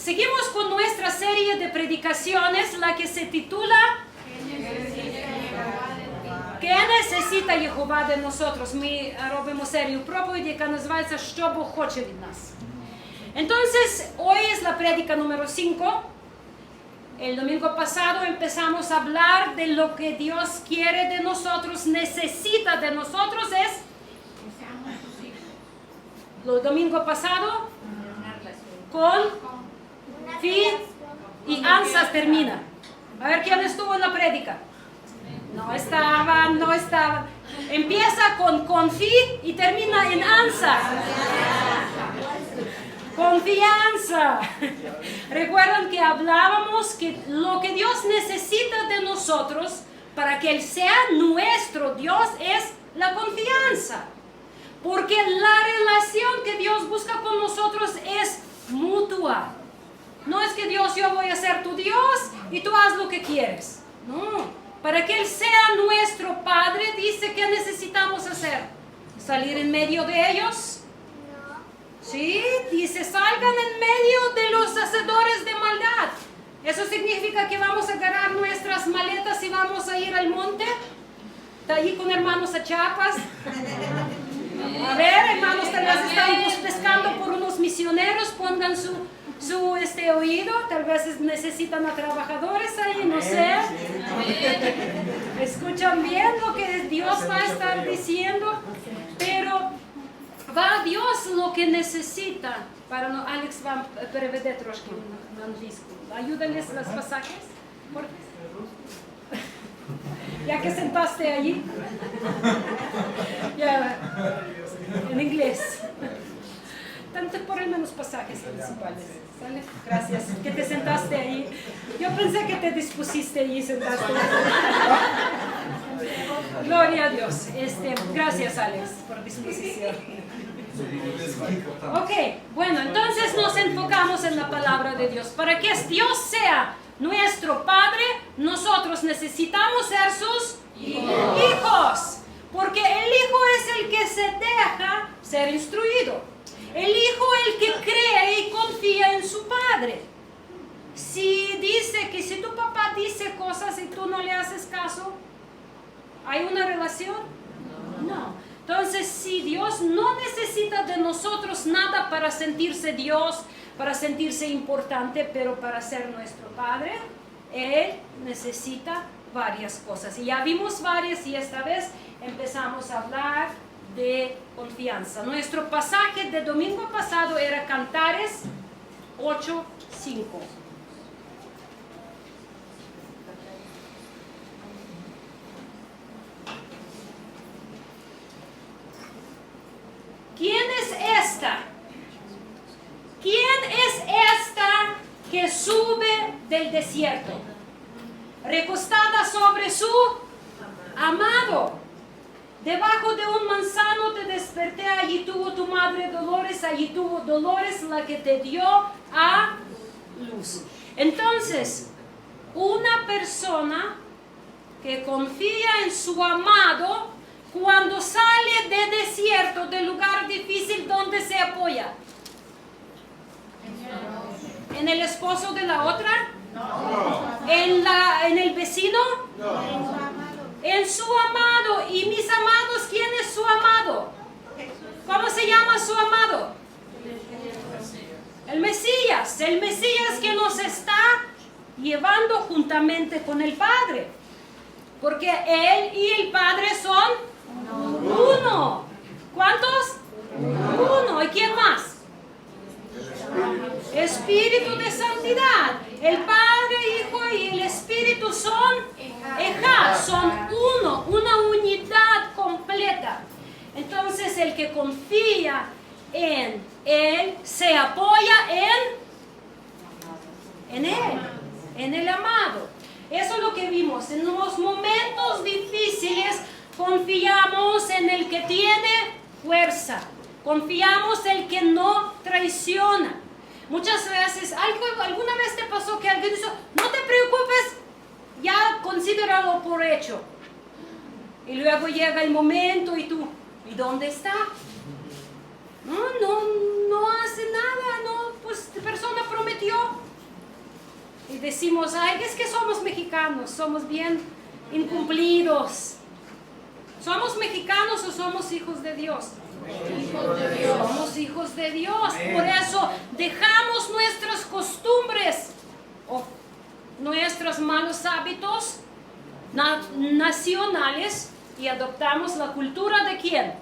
Seguimos con nuestra serie de predicaciones, la que se titula ¿Qué necesita Jehová de nosotros? Ми робимо серію проповіді, яка називається «Що Бог хоче від нас». Entonces, hoy es la prédica número 5. El domingo pasado empezamos a hablar de lo que Dios quiere de nosotros, necesita de nosotros es... El domingo pasado, con fi y ansas termina. A ver quién estuvo en la prédica. No estaba. Empieza con fi y termina en ansa. Confianza. Recuerdan que hablábamos que lo que Dios necesita de nosotros para que Él sea nuestro Dios es la confianza. Porque la relación que Dios busca con nosotros es mutua. No es que Dios, yo voy a ser tu Dios y tú haz lo que quieres. No. Para que Él sea nuestro Padre, dice que necesitamos hacer. ¿Salir en medio de ellos? Sí, dice, salgan en medio de los hacedores de maldad. Eso significa que vamos a agarrar nuestras maletas y vamos a ir al monte. Está ahí con hermanos a Chiapas. A ver, hermanos, tal vez están pescando por unos misioneros, pongan su oído, tal vez necesitan a trabajadores ahí, no sé. Escuchan bien lo que Dios va a estar diciendo, pero va Dios lo que necesita para no. Alex va a переведе трошки на англійську. Ayúdales los pasajes. Ya que sentaste allí. Ya, en inglés. Tanto por el menos pasajes principales. ¿Sale? Gracias. Que te sentaste ahí. Yo pensé que te dispusiste allí y sentaste. Gloria a Dios. Gracias, Alex, por disposición. Ok, bueno, entonces nos enfocamos en la palabra de Dios. Para que Dios sea nuestro Padre, nosotros necesitamos ser sus hijos. Porque el hijo es el que se deja ser instruido. El hijo el que cree y confía en su padre. Si dice que si tu papá dice cosas y tú no le haces caso, ¿hay una relación? No. Entonces, si Dios no necesita de nosotros nada para sentirse Dios, para sentirse importante, pero para ser nuestro Padre, Él necesita varias cosas. Y ya vimos varias y esta vez empezamos a hablar de confianza. Nuestro pasaje de domingo pasado era Cantares 8:5. ¿Quién es esta? ¿Quién es esta que sube del desierto? Recostada sobre su amado. Debajo de un manzano te desperté, allí tuvo tu madre dolores, allí tuvo dolores la que te dio a luz. Entonces, una persona que confía en su amado, cuando sale de desierto, de lugar difícil, ¿dónde se apoya? ¿En el esposo de la otra? No. ¿En el vecino? No. En su amado. ¿Y mis amados? ¿Quién es su amado? ¿Cómo se llama su amado? El Mesías. El Mesías que nos está llevando juntamente con el Padre. Porque Él y el Padre son uno. ¿Cuántos? Uno. ¿Y quién más? Espíritu de santidad. El Padre, Hijo y el Espíritu son Ejad, son uno, una unidad completa. Entonces el que confía en Él se apoya en Él, en el amado. Eso es lo que vimos. En los momentos difíciles confiamos en el que tiene fuerza. Confiamos en el que no traiciona. Muchas veces, ¿alguna vez te pasó que alguien dijo, no te preocupes, ya considéralo por hecho? Y luego llega el momento y tú, ¿y dónde está? No hace nada, no, pues esta persona prometió. Y decimos, ay, es que somos mexicanos, somos bien incumplidos. ¿Somos mexicanos o somos hijos de Dios? Hijos de Dios. Somos hijos de Dios. Por eso dejamos nuestras costumbres o nuestros malos hábitos nacionales y adoptamos la cultura ¿de quién?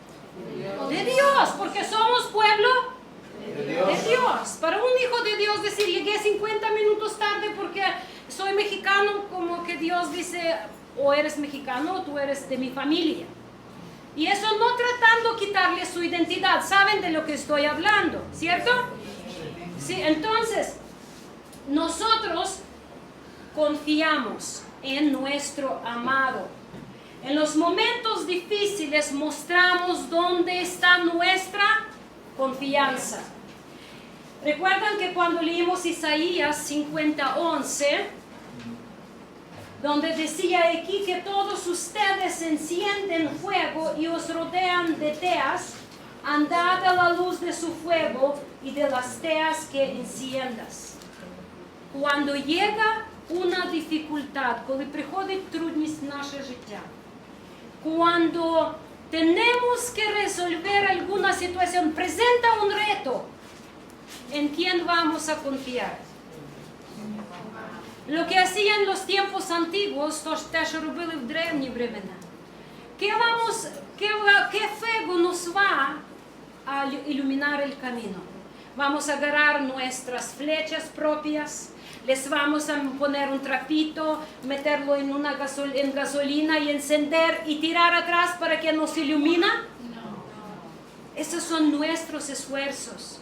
De Dios, porque somos pueblo de Dios. Para un hijo de Dios decir, llegué 50 minutos tarde porque soy mexicano, como que Dios dice, o eres mexicano o tú eres de mi familia. Y eso no tratando de quitarle su identidad. ¿Saben de lo que estoy hablando? ¿Cierto? Sí, entonces, nosotros confiamos en nuestro amado. En los momentos difíciles mostramos dónde está nuestra confianza. Recuerdan que cuando leímos Isaías 50:11, donde decía aquí que todos ustedes encienden fuego y os rodean de teas, andad a la luz de su fuego y de las teas que enciendas. Cuando llega una dificultad, коли приходить трудність в наше життя, cuando tenemos que resolver alguna situación, presenta un reto, ¿en quién vamos a confiar? Lo que hacían en los tiempos antiguos, то те, що робили в древні времена. ¿Qué fuego nos va a iluminar el camino? Vamos a agarrar nuestras flechas propias, les vamos a poner un trapito, meterlo en gasolina y encender y tirar atrás para que nos ilumina. Esos son nuestros esfuerzos,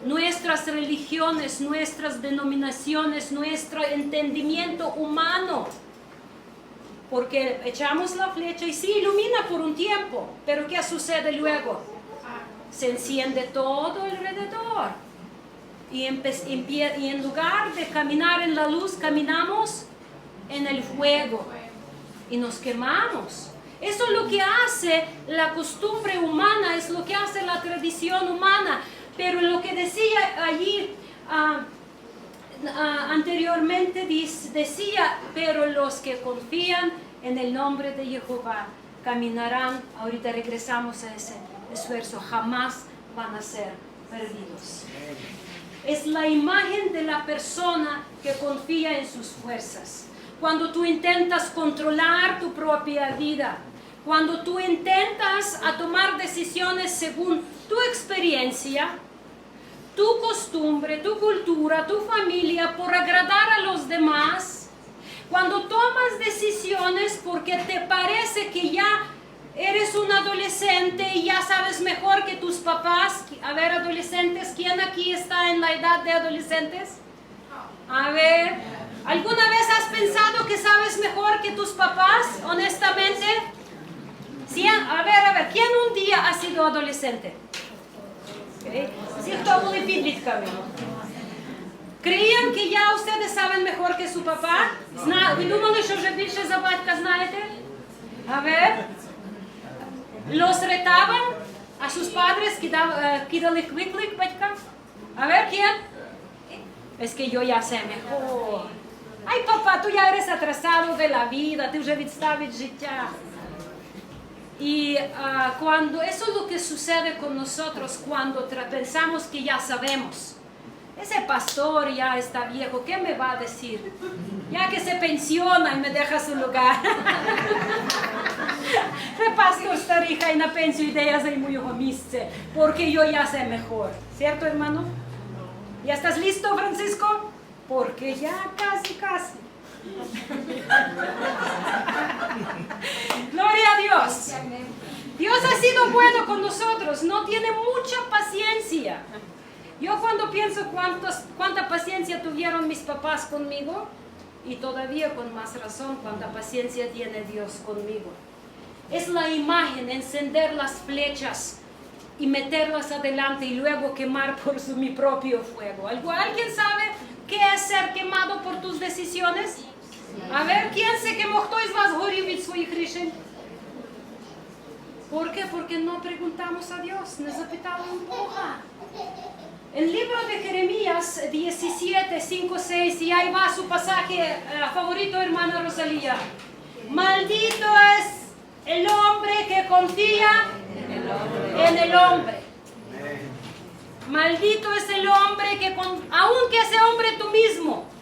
nuestras religiones, nuestras denominaciones, nuestro entendimiento humano. Porque echamos la flecha y sí ilumina por un tiempo, pero ¿qué sucede luego? Se enciende todo alrededor. Y en lugar de caminar en la luz, caminamos en el fuego y nos quemamos. Eso es lo que hace la costumbre humana, es lo que hace la tradición humana. Pero lo que decía allí anteriormente, decía, pero los que confían en el nombre de Jehová caminarán, ahorita regresamos a ese esfuerzo, jamás van a ser perdidos. Es la imagen de la persona que confía en sus fuerzas. Cuando tú intentas controlar tu propia vida, cuando tú intentas a tomar decisiones según tu experiencia, tu costumbre, tu cultura, tu familia, por agradar a los demás, cuando tomas decisiones porque te parece que ya eres un adolescente y ya sabes mejor que tus papás. A ver, adolescentes, ¿quién aquí está en la edad de adolescentes? A ver, ¿alguna vez has pensado que sabes mejor que tus papás, honestamente? ¿Sí? A ver, ¿quién un día ha sido adolescente? ¿Creían que ya ustedes saben mejor que su papá? ¿Ви думали, що вже більше за батька знаєте? A ver, los retaban a sus padres, кидали виклик батькам. A ver, ¿quién? Es que yo ya sé mejor. Ay, papá, tú ya eres atrasado de la vida, tú вже відстав від життя. Y cuando eso es lo que sucede con nosotros cuando pensamos que ya sabemos. Ese pastor ya está viejo, ¿qué me va a decir? Ya que se pensiona y me deja su lugar. Ese pastor старий, хай на пенсію йде, я займу його місце, porque yo ya sé mejor. ¿Cierto, hermano? ¿Ya estás listo, Francisco? Porque ya casi. Gloria a Dios. Dios ha sido bueno con nosotros, no tiene mucha paciencia. Yo cuando pienso cuánta paciencia tuvieron mis papás conmigo, y todavía con más razón cuánta paciencia tiene Dios conmigo. Es la imagen, encender las flechas y meterlas adelante y luego quemar por mi propio fuego. ¿Alguien sabe qué es ser quemado por tus decisiones? A ver, ¿quién se quemó? ¿Кто из вас горів від своїх рішень? ¿Por qué? Porque no preguntamos a Dios, не запитали у Бога. El libro de Jeremías 17, 5, 6, y ahí va su pasaje favorito, hermana Rosalía. Maldito es el hombre que confía en el hombre. Maldito es el hombre que, aunque ese hombre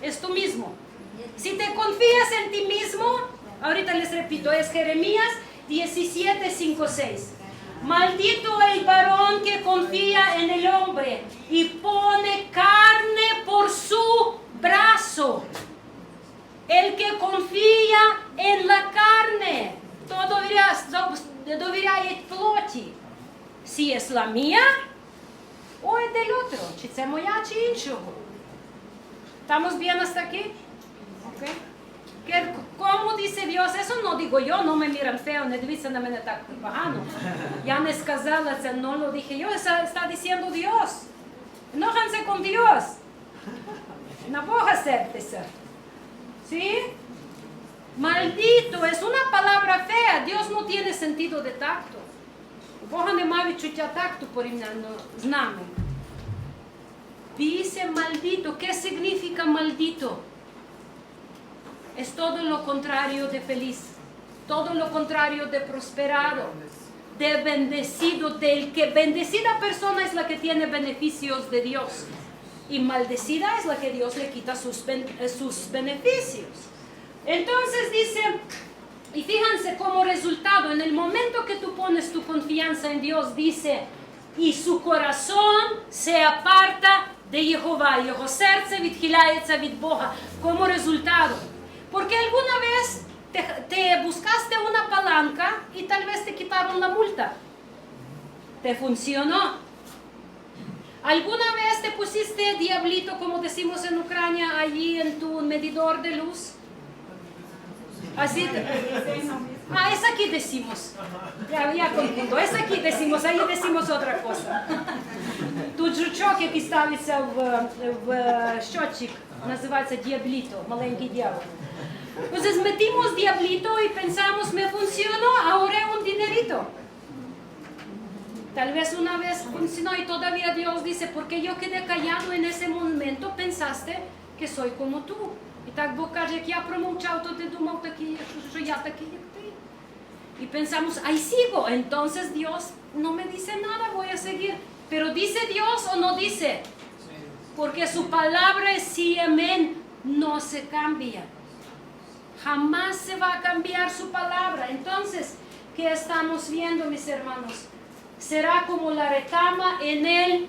es tú mismo. Si te confías en ti mismo, ahorita les repito, es Jeremías 17, 5, 6. Maldito el varón que confía en el hombre y pone carne por su brazo. El que confía en la carne, todo doverá плоти. Si es la mía o es del otro. Чи це моя, чи іншого. ¿Estamos bien hasta aquí? Okay. ¿Cómo dice Dios? Eso no digo yo, no me miran feo, не дивіться на мене так погано. Я не сказала це, no lo dije yo, está diciendo Dios. Enójanse con Dios. На Бога сертеся. ¿Sí? Maldito, es una palabra fea. Dios no tiene sentido de tacto. Бога нема відчуття такту порівняно з нами. Dice maldito. ¿Qué significa maldito? Es todo lo contrario de feliz, todo lo contrario de prosperado, de bendecido, del que bendecida persona es la que tiene beneficios de Dios y maldecida es la que Dios le quita sus beneficios. Entonces dice, y fíjense como resultado, en el momento que tú pones tu confianza en Dios, dice, y su corazón se aparta de Jehová, його серце відхиляється від Бога, como resultado. Porque alguna vez te buscaste una palanca y tal vez te quitaron la multa. Te funcionó. ¿Alguna vez te pusiste diablito, como decimos en Ucrania, allí en tu medidor de luz? Así es aquí decimos. Я confundo. Es aquí decimos, ahí decimos otra cosa. Тут жучок, який ставиться в щотчик, називається діабліто, маленький дьявол. Entonces metimos diablito y pensamos, me funcionó, ahorré un dinerito. Tal vez una vez funcionó y todavía Dios dice, porque yo quedé callado en ese momento, pensaste que soy como tú. І так Бог каже, як я промовчав, то ти думав, що я такий, як ти. Y pensamos, ahí sigo, entonces Dios no me dice nada, voy a seguir. Pero ¿dice Dios o no dice? Porque su palabra es sí, amén, no se cambia. Jamás se va a cambiar su palabra. Entonces, ¿qué estamos viendo, mis hermanos? Será como la retama en el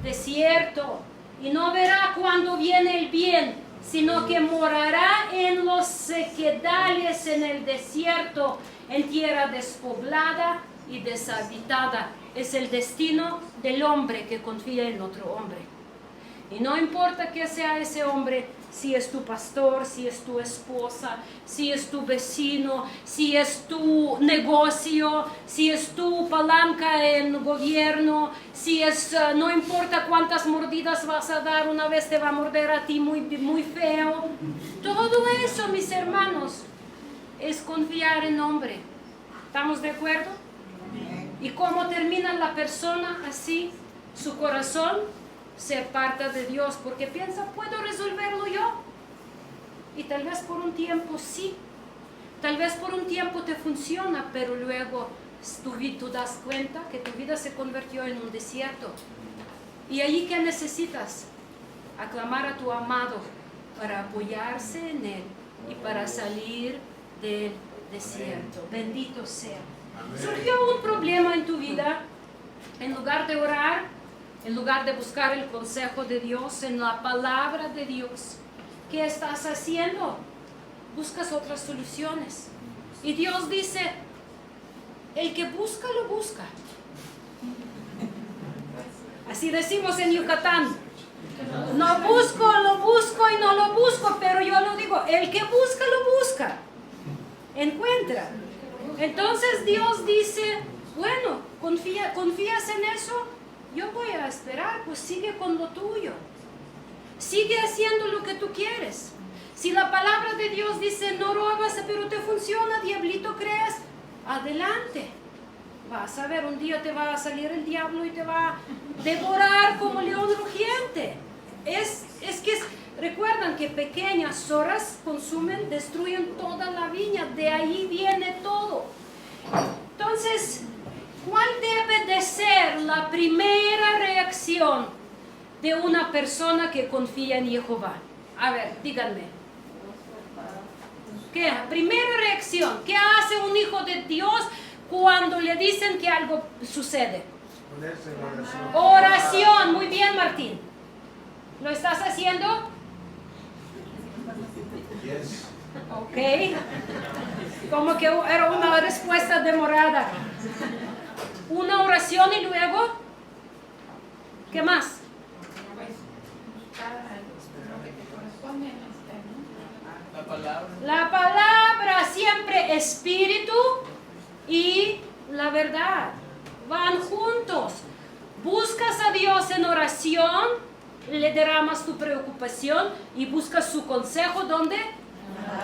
desierto y no verá cuando viene el bien, sino que morará en los sequedales en el desierto, en tierra despoblada y deshabitada. Es el destino del hombre que confía en otro hombre. Y no importa que sea ese hombre, si es tu pastor, si es tu esposa, si es tu vecino, si es tu negocio, si es tu palanca en gobierno, si es, no importa cuántas mordidas vas a dar, una vez te va a morder a ti muy, muy feo. Todo eso, mis hermanos, es confiar en hombre. ¿Estamos de acuerdo? ¿Y cómo termina la persona así? Su corazón se aparta de Dios porque piensa, ¿puedo resolverlo yo? Y tal vez por un tiempo sí, tal vez por un tiempo te funciona, pero luego tú das cuenta que tu vida se convirtió en un desierto. ¿Y allí qué necesitas? Aclamar a tu amado para apoyarse en él y para salir del desierto. Bendito sea. Surgió un problema en tu vida, en lugar de orar, en lugar de buscar el consejo de Dios, en la palabra de Dios, ¿qué estás haciendo? Buscas otras soluciones. Y Dios dice, el que busca, lo busca. Así decimos en Yucatán. No busco, lo busco y no lo busco, pero yo lo digo, el que busca, lo busca. Encuentra. Entonces Dios dice, bueno, ¿confías en eso? Yo voy a esperar, pues sigue con lo tuyo. Sigue haciendo lo que tú quieres. Si la palabra de Dios dice, no robas, pero te funciona, diablito, crees, adelante. Vas a ver, un día te va a salir el diablo y te va a devorar como león rugiente. Recuerdan que pequeñas zorras consumen, destruyen toda la viña, de ahí viene todo. Entonces, ¿cuál debe de ser la primera reacción de una persona que confía en Jehová? A ver, díganme. ¿Qué? Primera reacción, ¿qué hace un hijo de Dios cuando le dicen que algo sucede? Ponerse en oración. Oración, muy bien, Martín. ¿Lo estás haciendo? Yes. Ok. Como que era una respuesta demorada. Una oración y luego, ¿qué más? La palabra, siempre espíritu y la verdad. Van juntos. Buscas a Dios en oración, le derramas tu preocupación y buscas su consejo, ¿dónde?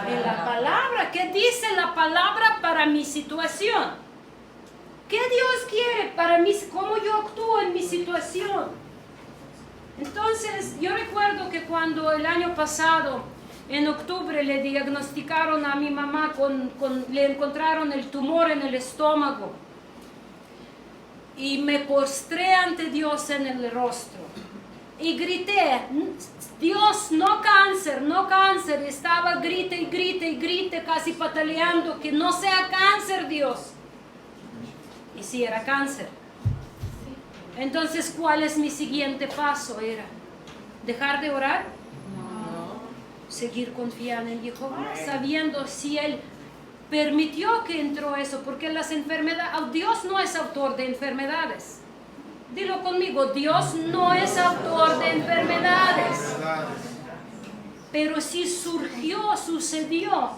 En la palabra. ¿Qué dice la palabra para mi situación? ¿Qué Dios quiere para mí? ¿Cómo yo actúo en mi situación? Entonces, yo recuerdo que cuando el año pasado, en octubre, le diagnosticaron a mi mamá, le encontraron el tumor en el estómago. Y me postré ante Dios en el rostro. Y grité, Dios, no cáncer, no cáncer. Estaba grite y grite y grite, casi pataleando, que no sea cáncer, Dios. Y sí, era cáncer. Entonces, ¿cuál es mi siguiente paso? Era dejar de orar, seguir confiando en Jehová, sabiendo si Él permitió que entró eso, porque las enfermedades, Dios no es autor de enfermedades. Dilo conmigo, Dios no es autor de enfermedades. Pero si sucedió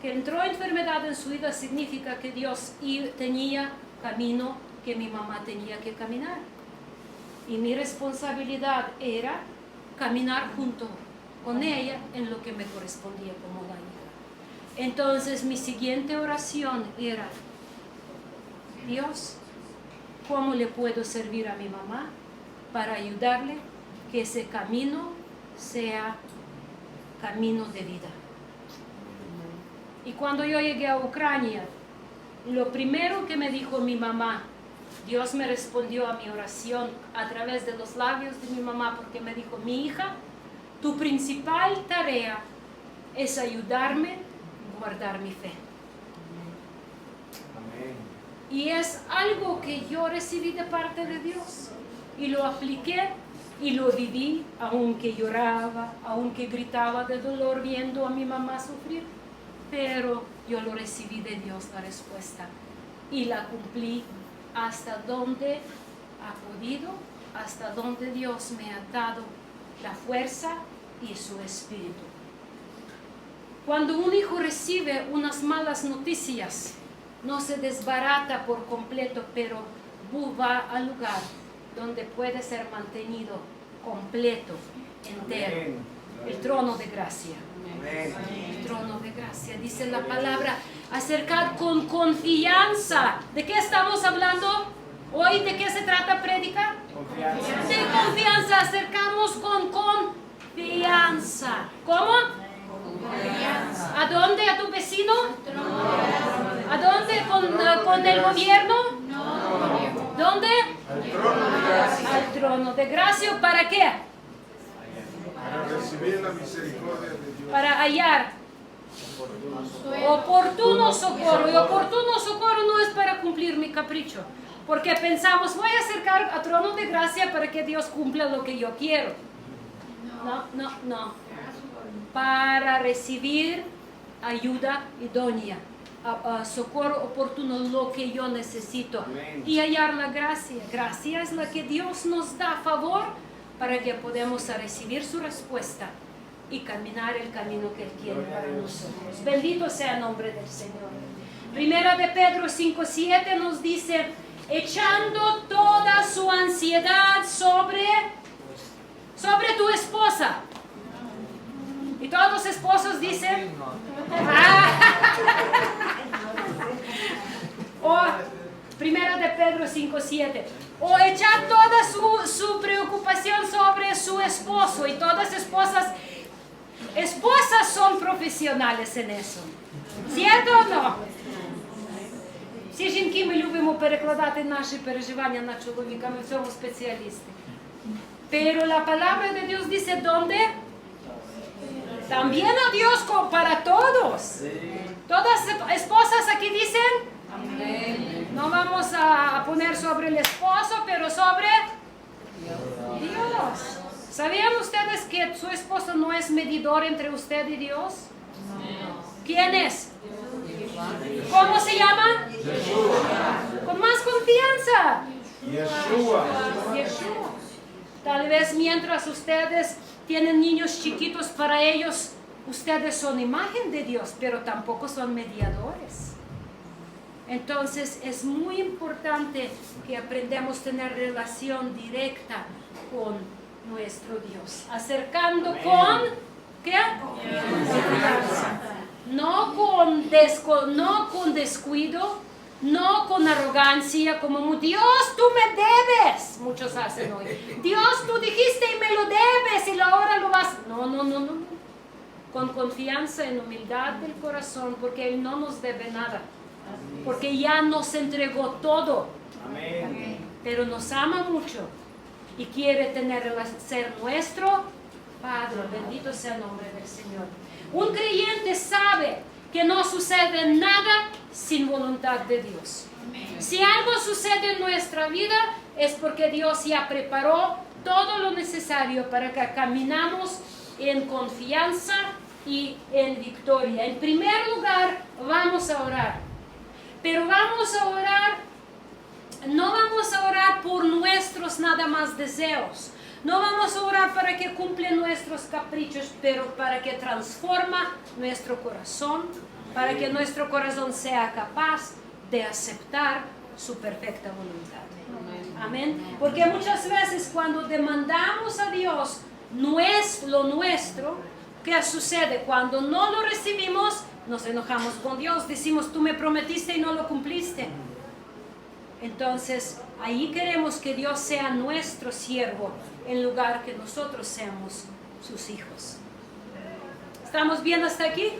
que entró enfermedad en su vida, significa que Dios tenía camino que mi mamá tenía que caminar. Y mi responsabilidad era caminar junto con ella en lo que me correspondía como la hija. Entonces mi siguiente oración era, Dios, ¿cómo le puedo servir a mi mamá para ayudarle que ese camino sea camino de vida? Y cuando yo llegué a Ucrania, lo primero que me dijo mi mamá, Dios me respondió a mi oración a través de los labios de mi mamá, porque me dijo, mi hija, tu principal tarea es ayudarme a guardar mi fe. Amén. Y es algo que yo recibí de parte de Dios. Y lo apliqué y lo viví, aunque lloraba, aunque gritaba de dolor viendo a mi mamá sufrir. Pero yo lo recibí de Dios, la respuesta. Y la cumplí hasta donde ha podido, hasta donde Dios me ha dado la fuerza y su espíritu. Cuando un hijo recibe unas malas noticias, no se desbarata por completo, pero va al lugar donde puede ser mantenido completo, entero. Amén. El trono de gracia. Amén. El trono de gracia. Dice la palabra, acercad con confianza. ¿De qué estamos hablando hoy? ¿De qué se trata prédica? Confianza. De confianza. Acercamos con confianza. ¿Cómo? Confianza. ¿A dónde? ¿A tu vecino? ¿A dónde? ¿Con el gobierno? ¿Dónde? Al trono de gracia. Al trono de gracia. ¿Para qué? Para recibir la misericordia de Dios. Para hallar oportuno socorro. Y oportuno socorro no es para cumplir mi capricho, porque pensamos, voy a acercar al trono de gracia para que Dios cumpla lo que yo quiero. No. Para recibir ayuda idónea, socorro oportuno, lo que yo necesito. Amén. Y hallar la gracia. Gracia es la que Dios nos da a favor para que podamos recibir su respuesta y caminar el camino que Él tiene para nosotros. Bendito sea el nombre del Señor. Primera de Pedro 5:7 nos dice, echando toda su ansiedad sobre tu esposa. Y todos los esposos dicen, 5:7. O echar toda su preocupación sobre su esposo, y todas esposas son profesionales en eso. ¿Cierto o no? Всі жінки, ми любимо перекладати наші переживання на чоловіка, ми в цьому спеціалісти. Pero la palabra de Dios dice, ¿dónde? También a Dios para todos. Todas esposas aquí dicen, no vamos a poner sobre el esposo, pero sobre Dios. ¿Sabían ustedes que su esposo no es medidor entre usted y Dios? ¿Quién es? ¿Cómo se llama? Yeshua. Con más confianza. Yeshua. Yeshua. Tal vez mientras ustedes tienen niños chiquitos, para ellos ustedes son imagen de Dios, pero tampoco son mediadores. Entonces es muy importante que aprendamos a tener relación directa con nuestro Dios, acercando con ¿qué? Confianza. No con descuido, no con arrogancia, como Dios, tú me debes. Muchos hacen hoy. Dios, tú dijiste y me lo debes y ahora lo vas. No. Con confianza en humildad del corazón, porque Él no nos debe nada. Porque ya nos entregó todo. Amén. Pero nos ama mucho y quiere ser nuestro Padre. Bendito sea el nombre del Señor. Un creyente sabe que no sucede nada sin voluntad de Dios. Si algo sucede en nuestra vida es porque Dios ya preparó todo lo necesario para que caminamos en confianza y en victoria. En primer lugar, vamos a orar. Pero vamos a orar, no vamos a orar por nuestros nada más deseos. No vamos a orar para que cumplen nuestros caprichos, pero para que transforma nuestro corazón, para que nuestro corazón sea capaz de aceptar su perfecta voluntad. Amén. Porque muchas veces cuando demandamos a Dios lo nuestro, ¿qué sucede? Cuando no lo recibimos, nos enojamos con Dios, decimos, tú me prometiste y no lo cumpliste. Entonces, ahí queremos que Dios sea nuestro siervo, en lugar que nosotros seamos sus hijos. ¿Estamos bien hasta aquí?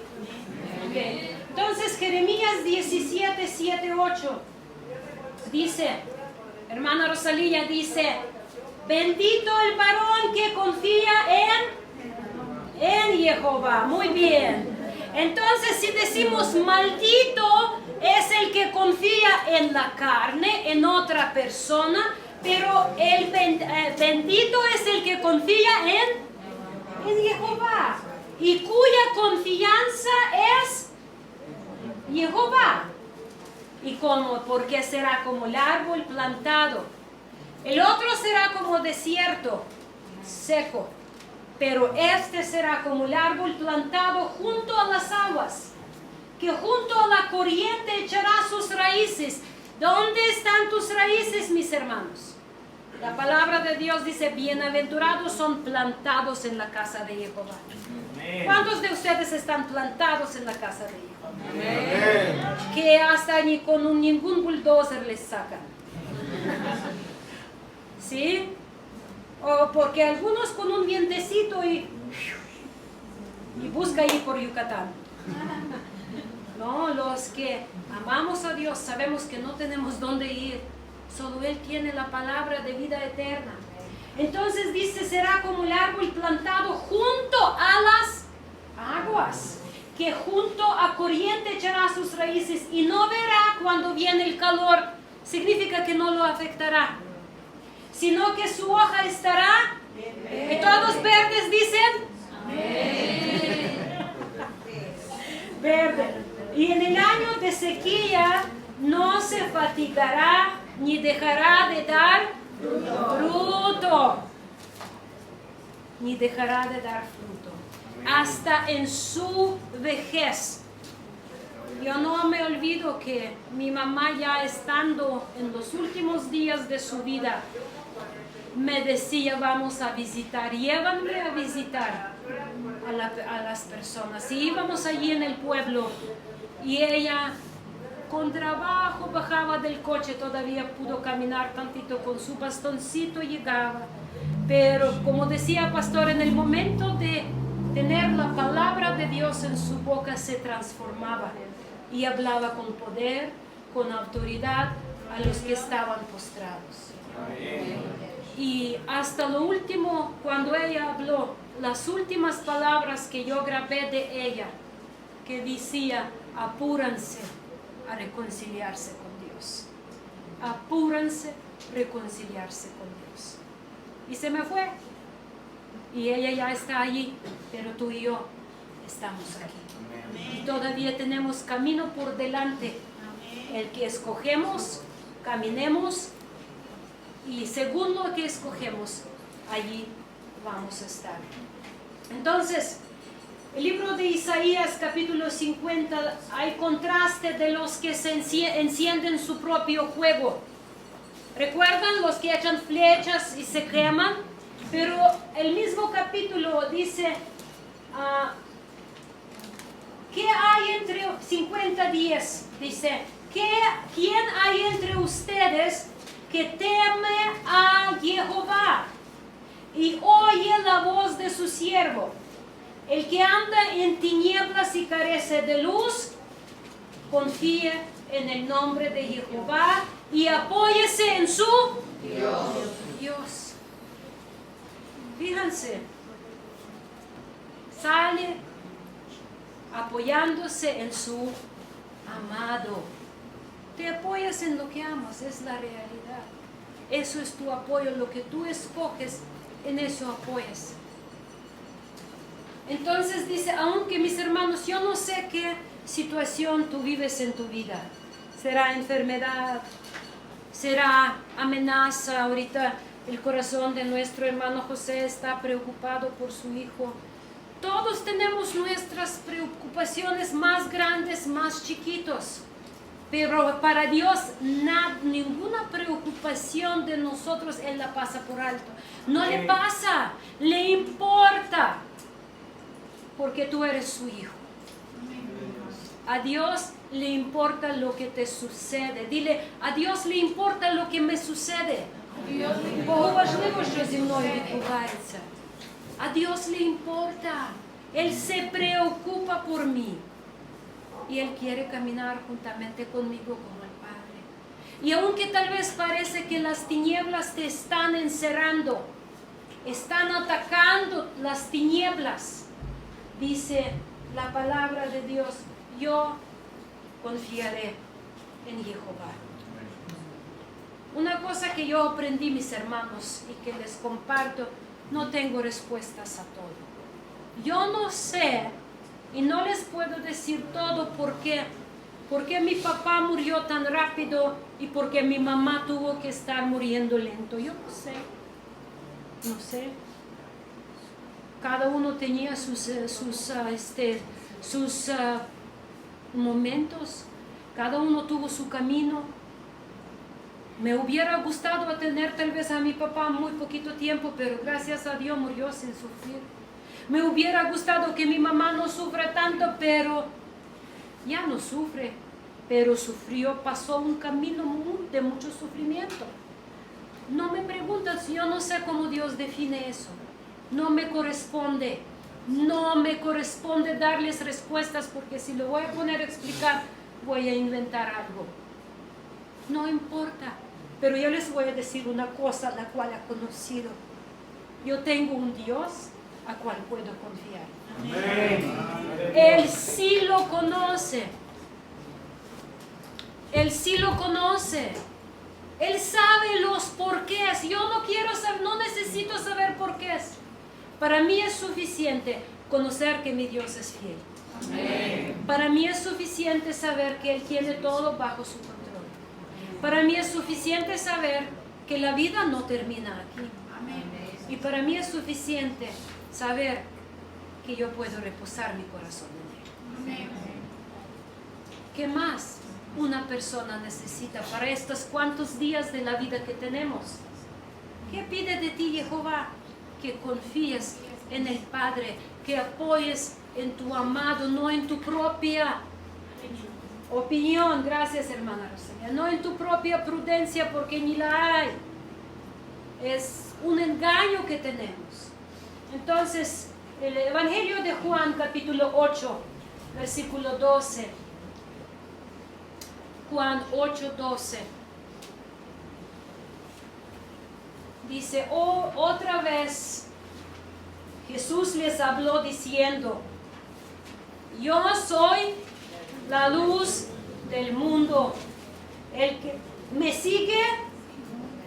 Okay. Entonces, Jeremías 17, 7, 8 dice, hermana Rosalía dice, bendito el varón que confía en Jehová. Muy bien. Entonces, si decimos maldito es el que confía en la carne, en otra persona, pero el bendito es el que confía en Jehová y cuya confianza es Jehová. ¿Y cómo? Porque será como el árbol plantado. El otro será como desierto, seco. Pero este será como el árbol plantado junto a las aguas, que junto a la corriente echará sus raíces. ¿Dónde están tus raíces, mis hermanos? La palabra de Dios dice, bienaventurados son plantados en la casa de Jehová. Amén. ¿Cuántos de ustedes están plantados en la casa de Jehová? Amén. Que hasta ni con ningún bulldozer les sacan. ¿Sí? O porque algunos con un vientecito y busca ir por Yucatán. No, los que amamos a Dios sabemos que no tenemos dónde ir. Solo Él tiene la palabra de vida eterna. Entonces dice, será como el árbol plantado junto a las aguas, que junto a corriente echará sus raíces y no verá cuando viene el calor. Significa que no lo afectará, sino que su hoja estará, y todos verdes dicen, verde. Y en el año de sequía no se fatigará ni dejará de dar fruto. Ni dejará de dar fruto. Hasta en su vejez. Yo no me olvido que mi mamá, ya estando en los últimos días de su vida, me decía, vamos a visitar, llévanme a visitar a las personas. Y íbamos allí en el pueblo y ella con trabajo bajaba del coche, todavía pudo caminar tantito con su bastoncito, llegaba. Pero como decía pastor, en el momento de tener la palabra de Dios en su boca se transformaba y hablaba con poder, con autoridad a los que estaban postrados. Y hasta lo último, cuando ella habló, las últimas palabras que yo grabé de ella, que decía: apúrense a reconciliarse con Dios. Apúrense a reconciliarse con Dios. Y se me fue. Y ella ya está allí, pero tú y yo estamos aquí. Y todavía tenemos camino por delante. El que escogemos, caminemos, y según lo que escogemos, allí vamos a estar. Entonces, el libro de Isaías capítulo 50, hay contraste de los que se encienden su propio fuego. ¿Recuerdan los que echan flechas y se queman? Pero el mismo capítulo dice, ¿qué hay entre 50:10? Dice, ¿quién hay entre ustedes que teme a Jehová y oye la voz de su siervo? El que anda en tinieblas y carece de luz, confíe en el nombre de Jehová y apóyese en su Dios. Fíjense, sale apoyándose en su amado. Te apoyas en lo que amas, es la realidad. Eso es tu apoyo, lo que tú escoges, en eso apoyas. Entonces dice, aunque mis hermanos, yo no sé qué situación tú vives en tu vida. Será enfermedad, será amenaza. Ahorita el corazón de nuestro hermano José está preocupado por su hijo. Todos tenemos nuestras preocupaciones más grandes, más chiquitos. Pero para Dios ninguna preocupación de nosotros Él la pasa por alto. No le pasa, le importa. Porque tú eres su hijo. A Dios le importa lo que te sucede. Dile, a Dios le importa lo que me sucede. Богу важливо, що зі мною відбувається. A Dios le importa. Él se preocupa por mí. Y Él quiere caminar juntamente conmigo como el Padre. Y aunque tal vez parece que las tinieblas te están encerrando, están atacando las tinieblas, dice la palabra de Dios, yo confiaré en Jehová. Una cosa que yo aprendí, mis hermanos, y que les comparto, no tengo respuestas a todo. Yo no sé y no les puedo decir todo por qué mi papá murió tan rápido y por qué mi mamá tuvo que estar muriendo lento. Yo no sé. No sé. Cada uno tenía sus momentos. Cada uno tuvo su camino. Me hubiera gustado tener tal vez a mi papá muy poquito tiempo, pero gracias a Dios murió sin sufrir. Me hubiera gustado que mi mamá no sufra tanto, pero ya no sufre, pero sufrió, pasó un camino de mucho sufrimiento. No me preguntas, yo no sé cómo Dios define eso. No me corresponde darles respuestas, porque si lo voy a poner a explicar, voy a inventar algo. No importa, pero yo les voy a decir una cosa, la cual he conocido. Yo tengo un Dios a cual puedo confiar. Amén. Él sí lo conoce. Él sí lo conoce. Él sabe los porqués. Yo no quiero saber, no necesito saber porqués. Para mí es suficiente conocer que mi Dios es fiel. Amén. Para mí es suficiente saber que Él tiene todo bajo su control. Para mí es suficiente saber que la vida no termina aquí. Amén. Y para mí es suficiente saber que yo puedo reposar mi corazón en Él. Amén. ¿Qué más una persona necesita para estos cuantos días de la vida que tenemos? ¿Qué pide de ti Jehová? Que confíes en el Padre, que apoyes en tu amado, no en tu propia opinión, gracias hermana Rosalía, no en tu propia prudencia porque ni la hay. Es un engaño que tenemos. Entonces, el Evangelio de Juan, capítulo 8, versículo 12. Juan 8, 12. Dice, otra vez Jesús les habló diciendo, yo soy la luz del mundo. El que me sigue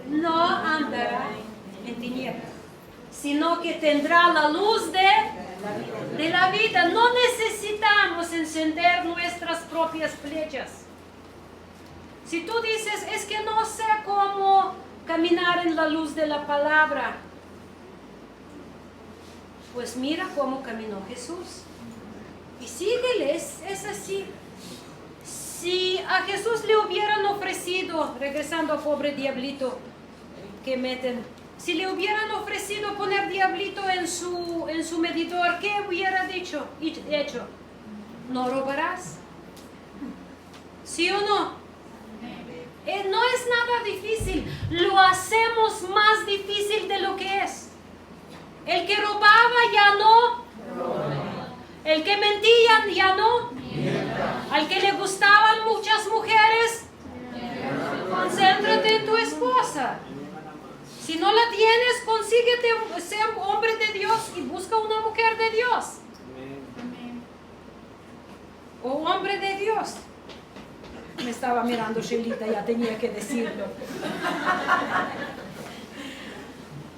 no andará en tinieblas, sino que tendrá la luz de la vida. No necesitamos encender nuestras propias flechas. Si tú dices, es que no sé cómo caminar en la luz de la palabra, pues mira cómo caminó Jesús. Y síguele, es así. Si a Jesús le hubieran ofrecido, regresando a pobre diablito que meten, si le hubieran ofrecido poner diablito en su medidor, ¿qué hubiera hecho? ¿No robarás? ¿Sí o no? No es nada difícil, lo hacemos más difícil de lo que es. El que robaba ya no, el que mentía ya no, al que le gustaban muchas mujeres, concéntrate en tu esposa. Si no la tienes, consíguete ser hombre de Dios y busca una mujer de Dios. O hombre de Dios. Me estaba mirando Shelita, ya tenía que decirlo.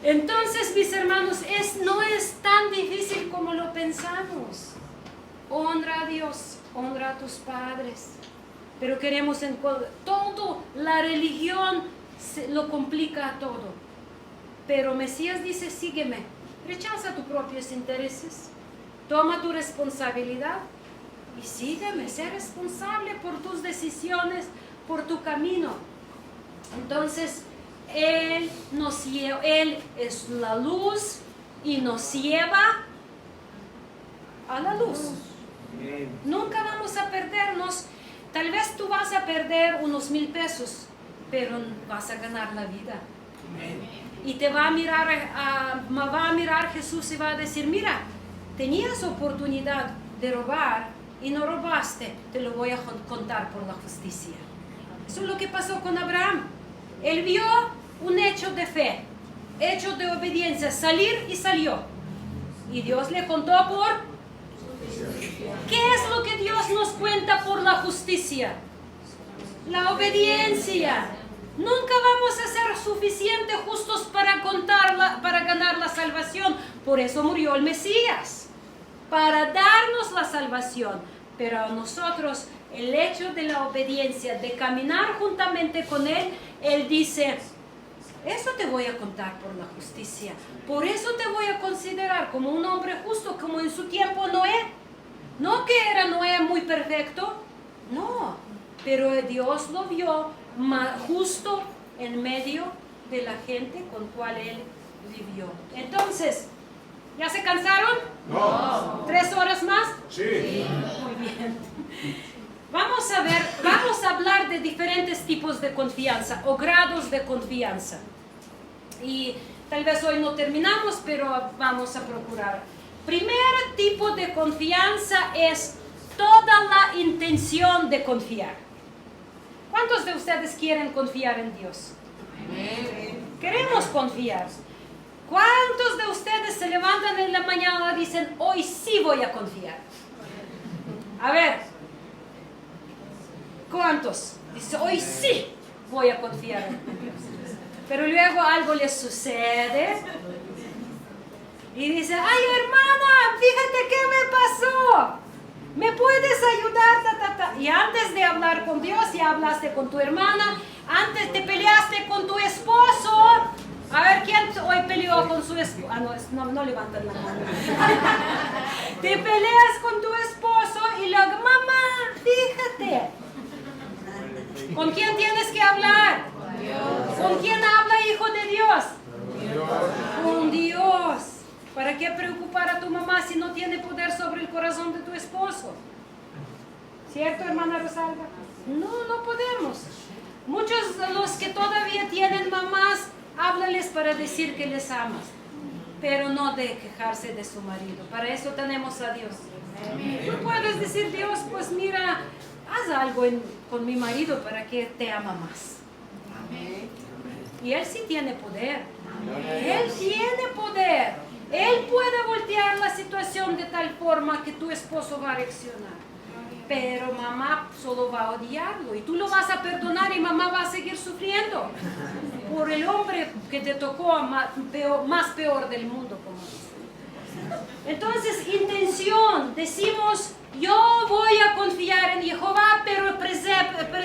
Entonces, mis hermanos, no es tan difícil como lo pensamos. Honra a Dios, honra a tus padres. Pero queremos todo, la religión lo complica todo. Pero Mesías dice, sígueme, rechaza tus propios intereses, toma tu responsabilidad y sígueme, sé responsable por tus decisiones, por tu camino. Entonces, Él es la luz y nos lleva a la luz. Nunca vamos a perdernos. Tal vez tú vas a perder unos 1,000 pesos, pero vas a ganar la vida. Y te va a mirar Jesús y va a decir, mira, tenías oportunidad de robar y no robaste, te lo voy a contar por la justicia. Eso es lo que pasó con Abraham. Él vio un hecho de fe, hecho de obediencia, salir y salió. Y Dios le contó por... ¿Qué es lo que Dios nos cuenta por la justicia? La obediencia. Nunca vamos a ser suficiente justos para ganar la salvación. Por eso murió el Mesías, para darnos la salvación. Pero a nosotros, el hecho de la obediencia, de caminar juntamente con Él, Él dice, eso te voy a contar por la justicia. Por eso te voy a considerar como un hombre justo, como en su tiempo Noé. No que era Noé muy perfecto, no, pero Dios lo vio justo en medio de la gente con cual Él vivió. Entonces, ¿ya se cansaron? No. 3 horas más? Sí. Muy bien. Vamos a hablar de diferentes tipos de confianza o grados de confianza. Y tal vez hoy no terminamos, pero vamos a procurar. Primer tipo de confianza es toda la intención de confiar. ¿Cuántos de ustedes quieren confiar en Dios? Queremos confiar. ¿Cuántos de ustedes se levantan en la mañana y dicen, hoy sí voy a confiar? A ver, ¿cuántos? Dice, hoy sí voy a confiar en Dios. Pero luego algo les sucede y dice, ay hermana, fíjate qué me pasó, ¿me puedes ayudar? Y antes de hablar con Dios, ya hablaste con tu hermana, antes te peleaste con tu esposo. A ver, ¿quién hoy peleó con su esposo? Ah, no levantan la mano. Te peleas con tu esposo y luego, mamá, fíjate. ¿Con quién tienes que hablar? ¿Con quién habla, hijo de Dios? Con Dios. ¿Para qué preocupar a tu mamá si no tiene poder sobre el corazón de tu esposo? ¿Cierto, hermana Rosalba? No podemos. Muchos de los que todavía tienen mamás, háblales para decir que les amas, pero no de quejarse de su marido. Para eso tenemos a Dios. Tú puedes decir, Dios, pues mira, haz algo con mi marido para que te ama más. Y Él sí tiene poder. Él tiene poder. Él puede voltear la situación de tal forma que tu esposo va a reaccionar. Pero mamá solo va a odiarlo. Y tú lo vas a perdonar y mamá va a seguir sufriendo por el hombre que te tocó más peor del mundo, como dice. Entonces, intención. Decimos, yo voy a confiar en Jehová, pero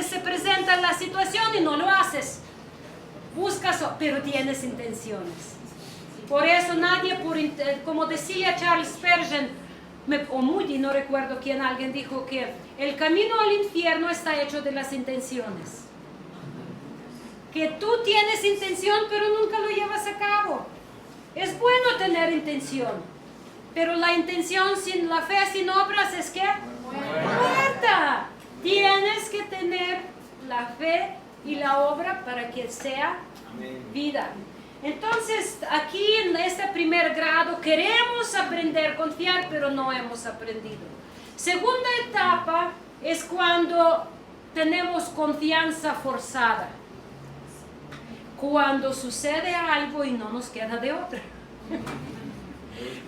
se presenta la situación y no lo haces. Buscas, pero tienes intenciones. Por eso nadie, como decía Charles Spurgeon, o Moody, no recuerdo quién, alguien dijo que el camino al infierno está hecho de las intenciones. Que tú tienes intención, pero nunca lo llevas a cabo. Es bueno tener intención, pero la intención sin la fe, sin obras, es que muerta. Tienes que tener la fe y la obra para que sea vida. Entonces, aquí en este primer grado queremos aprender a confiar, pero no hemos aprendido. Segunda etapa es cuando tenemos confianza forzada. Cuando sucede algo y no nos queda de otra.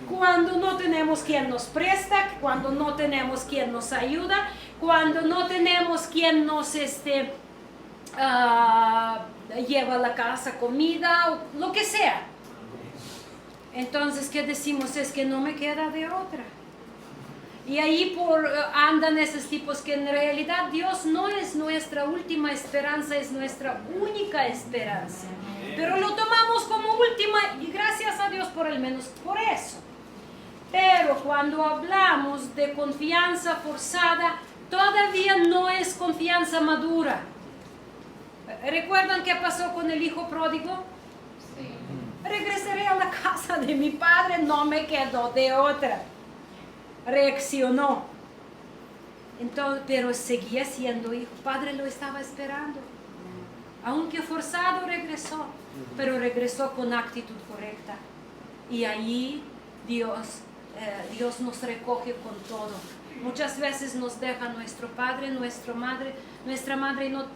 Cuando no tenemos quien nos presta, cuando no tenemos quien nos ayuda, cuando no tenemos quien nos lleva a la casa comida, o lo que sea. Entonces, ¿qué decimos? Es que no me queda de otra. Y ahí andan esos tipos que en realidad Dios no es nuestra última esperanza, es nuestra única esperanza. Pero lo tomamos como última y gracias a Dios por al menos por eso. Pero cuando hablamos de confianza forzada, todavía no es confianza madura. ¿Recuerdan qué pasó con el hijo pródigo? Sí. Regresaré a la casa de mi padre, no me quedó de otra. Reaccionó. Entonces, pero seguía siendo hijo. Padre lo estaba esperando. Aunque forzado regresó, pero regresó con actitud correcta. Y ahí Dios nos recoge con todo. Muchas veces nos deja nuestro padre, nuestra madre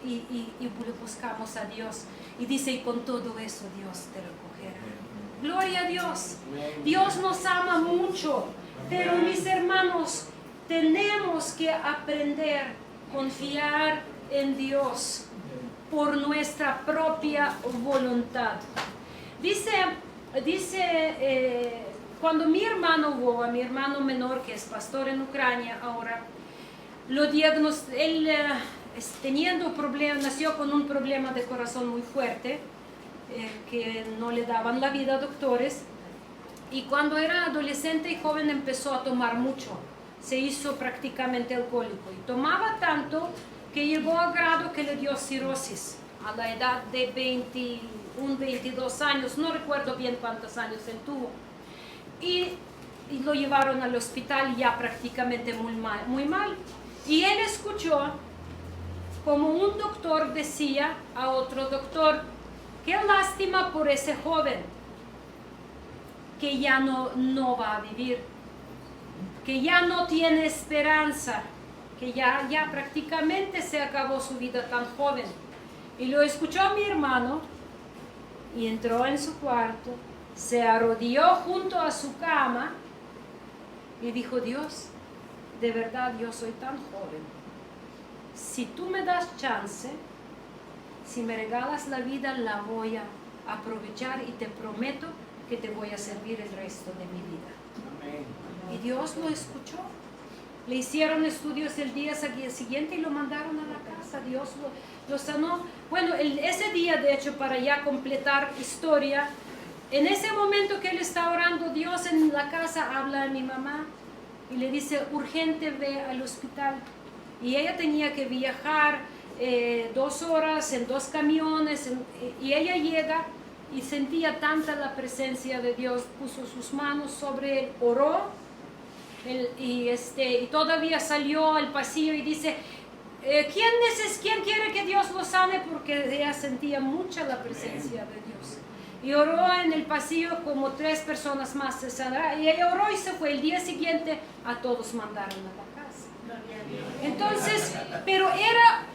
y buscamos a Dios. Y dice, y con todo eso Dios te recogerá. Gloria a Dios. Dios nos ama mucho. Pero mis hermanos, tenemos que aprender a confiar en Dios por nuestra propia voluntad. Dice cuando mi hermano menor, que es pastor en Ucrania ahora, él teniendo problemas, nació con un problema de corazón muy fuerte, que no le daban la vida a doctores, y cuando era adolescente y joven empezó a tomar mucho, se hizo prácticamente alcohólico, y tomaba tanto que llegó a grado que le dio cirrosis a la edad de 21, 22 años, no recuerdo bien cuántos años él tuvo. Y lo llevaron al hospital ya prácticamente muy mal. Y él escuchó como un doctor decía a otro doctor, qué lástima por ese joven que ya no va a vivir, que ya no tiene esperanza, que ya prácticamente se acabó su vida tan joven. Y lo escuchó mi hermano y entró en su cuarto, se arrodilló junto a su cama y dijo, Dios, de verdad yo soy tan joven. Si tú me das chance, si me regalas la vida, la voy a aprovechar y te prometo que te voy a servir el resto de mi vida. Amén. Y Dios lo escuchó. Le hicieron estudios el día siguiente y lo mandaron a la casa. Dios lo sanó. Bueno, ese día, de hecho, para ya completar historia, en ese momento que él está orando, Dios en la casa habla a mi mamá y le dice, urgente ve al hospital. Y ella tenía que viajar 2 horas en 2 camiones, y ella llega y sentía tanta la presencia de Dios, puso sus manos sobre él, oró, y todavía salió al pasillo y dice, ¿quién quiere que Dios lo sane? Porque ella sentía mucha la presencia de Dios. Y oró en el pasillo, como 3 personas más se sanará. Y ella oró y se fue. El día siguiente a todos mandaron a la casa. Entonces, pero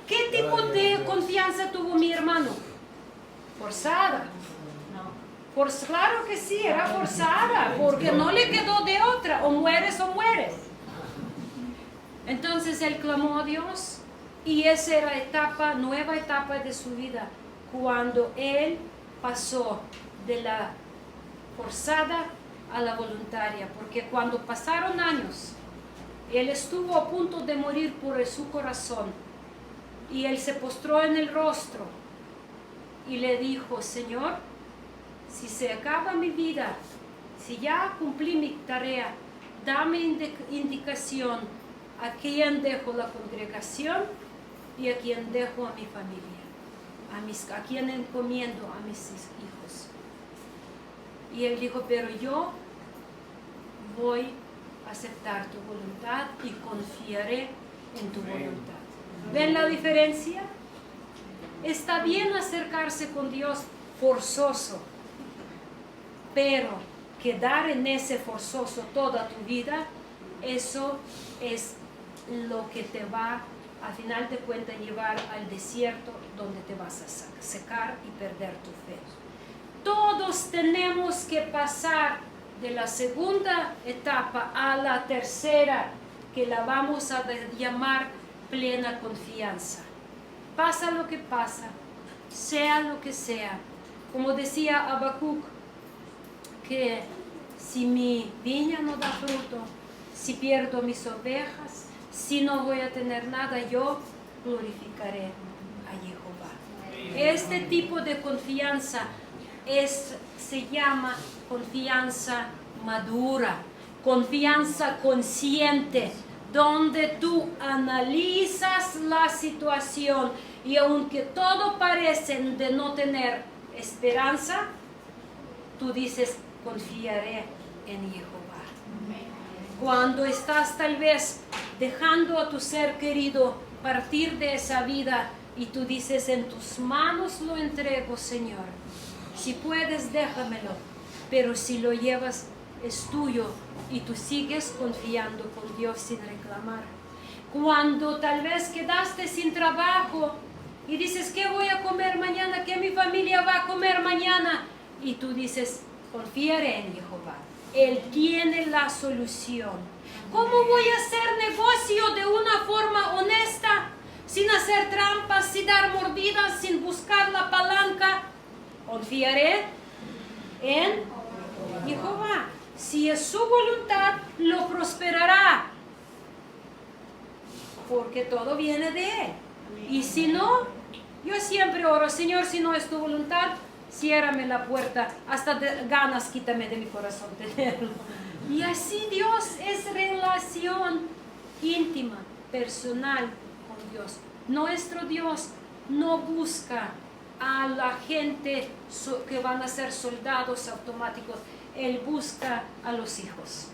¿qué tipo de confianza tuvo mi hermano? Forzada. Claro que sí, era forzada, porque no le quedó de otra, o mueres o mueres. Entonces él clamó a Dios, y esa era nueva etapa de su vida, cuando él pasó de la forzada a la voluntaria, porque cuando pasaron años, él estuvo a punto de morir por su corazón, y él se postró en el rostro, y le dijo, Señor, si se acaba mi vida, si ya cumplí mi tarea, dame indicación a quién dejo la congregación y a quién dejo a mi familia, a quién encomiendo a mis hijos. Y él dijo, pero yo voy a aceptar tu voluntad y confiaré en tu voluntad. ¿Ven la diferencia? Está bien acercarse con Dios forzoso, pero quedar en ese forzoso toda tu vida, eso es lo que te va, al final de cuentas, llevar al desierto, donde te vas a secar y perder tu fe. Todos tenemos que pasar de la segunda etapa a la tercera, que la vamos a llamar plena confianza. Pasa lo que pasa, sea lo que sea. Como decía Habacuc, que si mi viña no da fruto, si pierdo mis ovejas, si no voy a tener nada, yo glorificaré a Jehová. Este tipo de confianza se llama confianza madura, confianza consciente, donde tú analizas la situación y aunque todo parece de no tener esperanza, tú dices, confiaré en Jehová. Cuando estás tal vez dejando a tu ser querido partir de esa vida y tú dices, en tus manos lo entrego, Señor. Si puedes, déjamelo, pero si lo llevas, es tuyo, y tú sigues confiando con Dios sin reclamar. Cuando tal vez quedaste sin trabajo y dices, ¿qué voy a comer mañana? ¿Qué mi familia va a comer mañana? Y tú dices, confiaré en Jehová. Él tiene la solución. ¿Cómo voy a hacer negocio de una forma honesta, sin hacer trampas, sin dar mordidas, sin buscar la palanca? Confiaré en Jehová. Si es su voluntad, lo prosperará, porque todo viene de Él. Y si no, yo siempre oro, Señor, si no es tu voluntad, ciérrame la puerta, hasta ganas quítame de mi corazón tenerlo. Y así Dios es relación íntima, personal con Dios. Nuestro Dios no busca a la gente que van a ser soldados automáticos. Él busca a los hijos.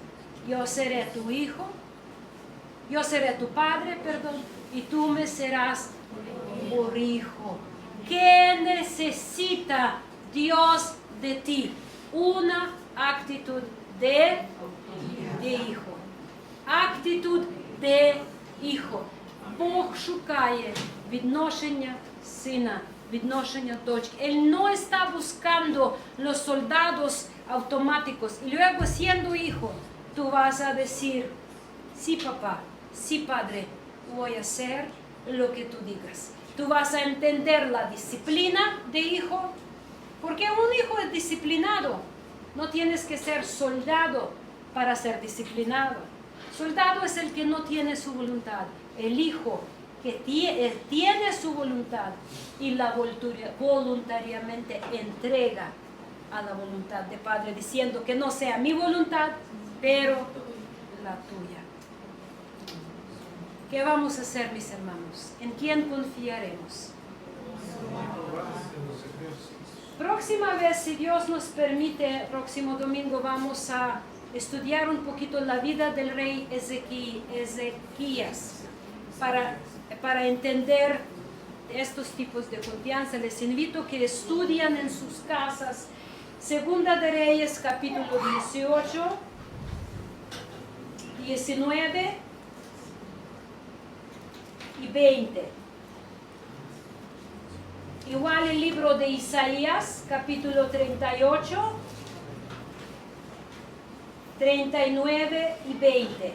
Yo seré tu hijo, yo seré tu padre, perdón, y tú me serás por hijo. ¿Qué necesita Dios de ti? Una actitud de hijo. Actitud de hijo. Бог шукає відношення сина, відношення дочки. Él no está buscando los soldados automáticos. Y luego, siendo hijo, tú vas a decir, sí, papá, sí, padre, voy a hacer lo que tú digas. Tú vas a entender la disciplina de hijo, porque un hijo es disciplinado. No tienes que ser soldado para ser disciplinado. Soldado es el que no tiene su voluntad. El hijo que tiene su voluntad y la voluntariamente entrega a la voluntad de Padre, diciendo que no sea mi voluntad, pero la tuya. ¿Qué vamos a hacer, mis hermanos? ¿En quién confiaremos? Próxima vez, si Dios nos permite, próximo domingo vamos a estudiar un poquito la vida del rey Ezequías para entender estos tipos de confianza. Les invito a que estudien en sus casas Segunda de Reyes capítulo 18, 19 y 20. Igual el libro de Isaías capítulo 38, 39 y 20.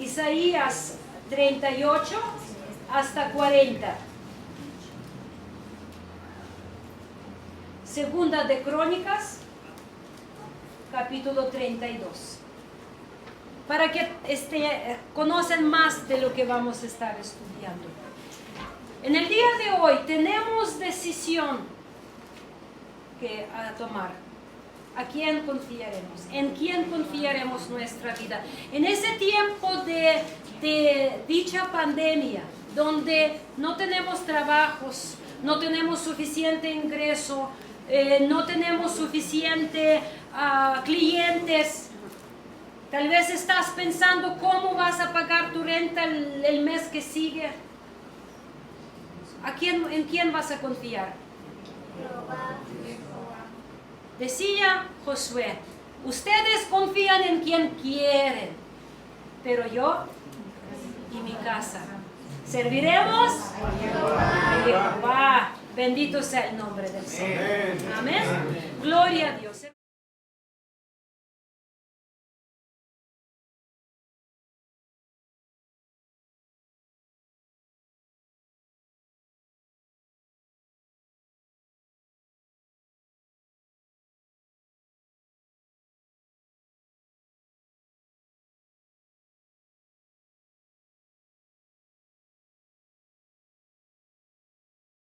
Isaías 38 hasta 40. Segunda de Crónicas, capítulo 32. Para que conozcan más de lo que vamos a estar estudiando. En el día de hoy tenemos decisión que tomar. ¿A quién confiaremos? ¿En quién confiaremos nuestra vida? En ese tiempo de dicha pandemia, donde no tenemos trabajos, no tenemos suficiente ingreso, no tenemos suficiente clientes, tal vez estás pensando cómo vas a pagar tu renta el mes que sigue. ¿En quién vas a confiar? Decía Josué, ustedes confían en quien quieren, pero yo y mi casa serviremos a Jehová. Bendito sea el nombre del Señor. Amén. Gloria a Dios.